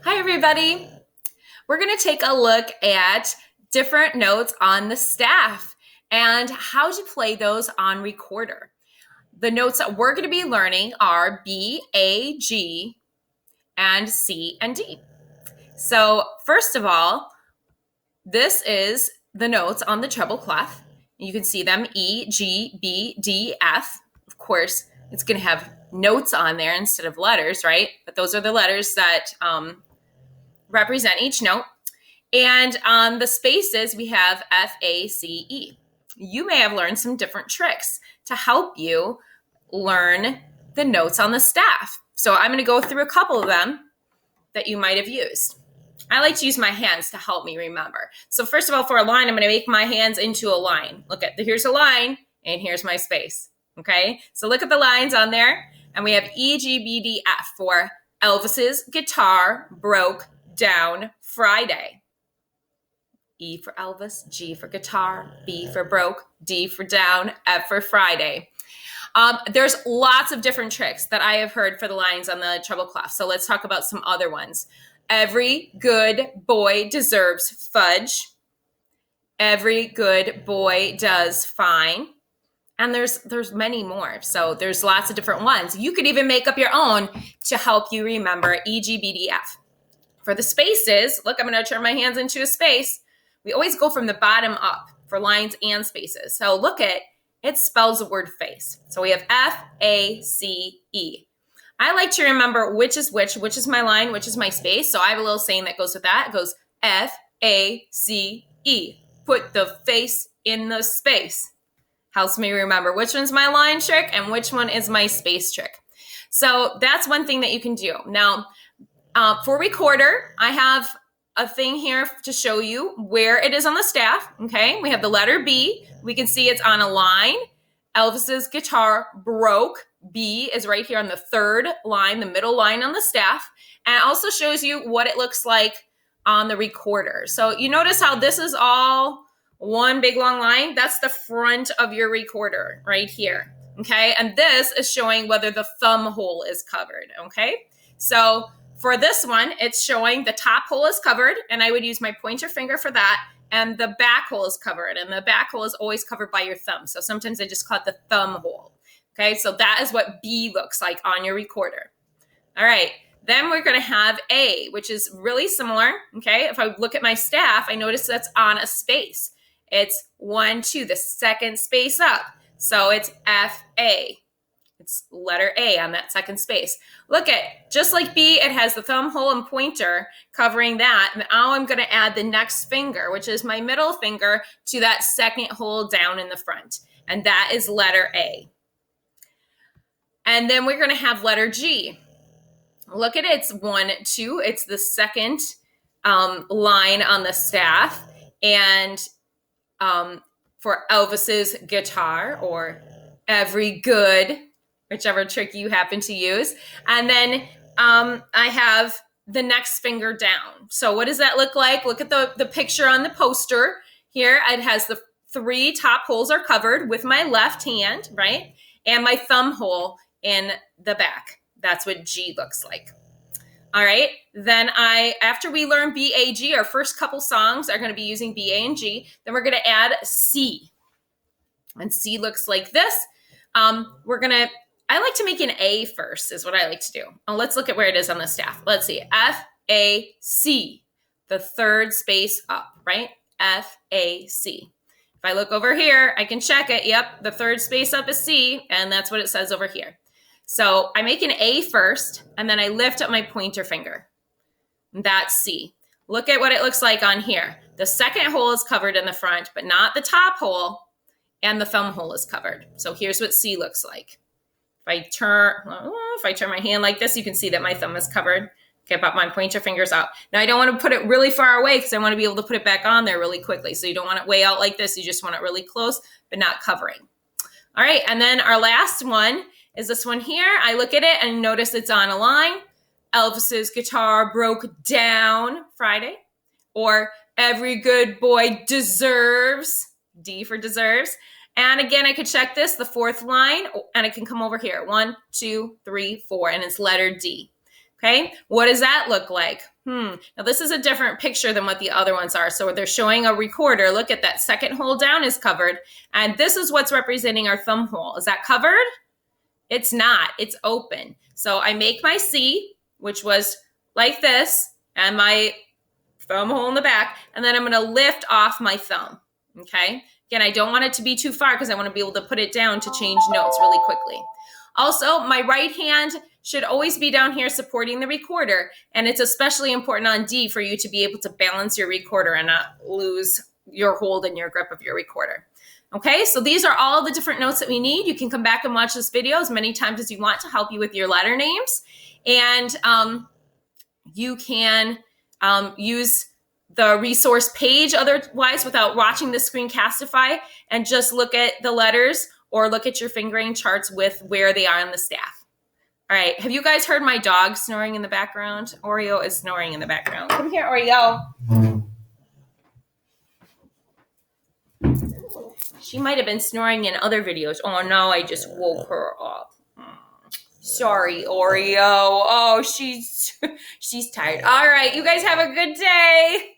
Hi, everybody. We're going to take a look at different notes on the staff and how to play those on recorder. The notes that we're going to be learning are B, A, G, and C and D. So first of all, this is the notes on the treble clef. You can see them E, G, B, D, F. Of course, it's going to have notes on there instead of letters, right? But those are the letters that represent each note. And on the spaces, we have F, A, C, E. You may have learned some different tricks to help you learn the notes on the staff. So I'm going to go through a couple of them that you might have used. I like to use my hands to help me remember. So first of all, for a line, I'm going to make my hands into a line. Look at, here's a line, and here's my space. Okay, so look at the lines on there. And we have E, G, B, D, F for Elvis's guitar broke down Friday. E for Elvis, G for guitar, B for broke, D for down, F for Friday. There's lots of different tricks that I have heard for the lines on the treble clef. So let's talk about some other ones. Every good boy deserves fudge. Every good boy does fine. And there's many more. So there's lots of different ones. You could even make up your own to help you remember E, G, B, D, F. For the spaces, look, I'm going to turn my hands into a space. We always go from the bottom up for lines and spaces. So look at, it spells the word face. So we have F, A, C, E. I like to remember which is my line, which is my space. So I have a little saying that goes with that. It goes F, A, C, E. Put the face in the space. Helps me remember which one's my line trick and which one is my space trick. So that's one thing that you can do. Now, for recorder, I have a thing here to show you where it is on the staff. Okay, we have the letter B. We can see it's on a line. Elvis's guitar broke. B is right here on the third line, the middle line on the staff. And it also shows you what it looks like on the recorder. So you notice how this is all one big long line? That's the front of your recorder right here. Okay, and this is showing whether the thumb hole is covered. Okay, so for this one, it's showing the top hole is covered, and I would use my pointer finger for that, and the back hole is covered, and the back hole is always covered by your thumb. So sometimes I just call it the thumb hole. Okay, so that is what B looks like on your recorder. All right, then we're going to have A, which is really similar. Okay, if I look at my staff, I notice that's on a space. It's 1, 2, the second space up. So it's F, A. It's letter A on that second space. Look at, just like B, it has the thumb hole and pointer covering that. Now I'm going to add the next finger, which is my middle finger, to that second hole down in the front. And that is letter A. And then we're going to have letter G. Look at it. It's 1, 2. It's the second line on the staff. And for Elvis's guitar, or every good, whichever trick you happen to use. And then I have the next finger down. So what does that look like? Look at the picture on the poster here. It has the 3 top holes are covered with my left hand, right? And my thumb hole in the back. That's what G looks like. All right. Then after we learn B, A, G, our first couple songs are going to be using B, A, and G. Then we're going to add C. And C looks like this. I like to make an A first, is what I like to do. Let's look at where it is on the staff. Let's see. F, A, C. The third space up, right? F, A, C. If I look over here, I can check it. Yep, the third space up is C, and that's what it says over here. So I make an A first, and then I lift up my pointer finger. That's C. Look at what it looks like on here. The second hole is covered in the front, but not the top hole, and the thumb hole is covered. So here's what C looks like. If I turn my hand like this, you can see that my thumb is covered. Okay, but my pointer finger's out. Now I don't want to put it really far away because I want to be able to put it back on there really quickly. So you don't want it way out like this. You just want it really close, but not covering. All right, and then our last one is this one here. I look at it and notice it's on a line. Elvis's guitar broke down Friday. Or every good boy deserves, D for deserves. And again, I could check this, the fourth line, and I can come over here. 1, 2, 3, 4, and it's letter D. Okay, what does that look like? Now this is a different picture than what the other ones are. So they're showing a recorder. Look at that second hole down is covered. And this is what's representing our thumb hole. Is that covered? It's not. It's open. So I make my C, which was like this, and my thumb hole in the back. And then I'm going to lift off my thumb. Okay. Again, I don't want it to be too far because I want to be able to put it down to change notes really quickly. Also, my right hand should always be down here supporting the recorder. And it's especially important on D for you to be able to balance your recorder and not lose your hold and your grip of your recorder. Okay, so these are all the different notes that we need. You can come back and watch this video as many times as you want to help you with your letter names. And you can use the resource page otherwise without watching the Screencastify and just look at the letters or look at your fingering charts with where they are on the staff. All right, have you guys heard my dog snoring in the background? Oreo is snoring in the background. Come here, Oreo. She might have been snoring in other videos. Oh no, I just woke her up. Sorry, Oreo. Oh, she's tired. All right, you guys have a good day.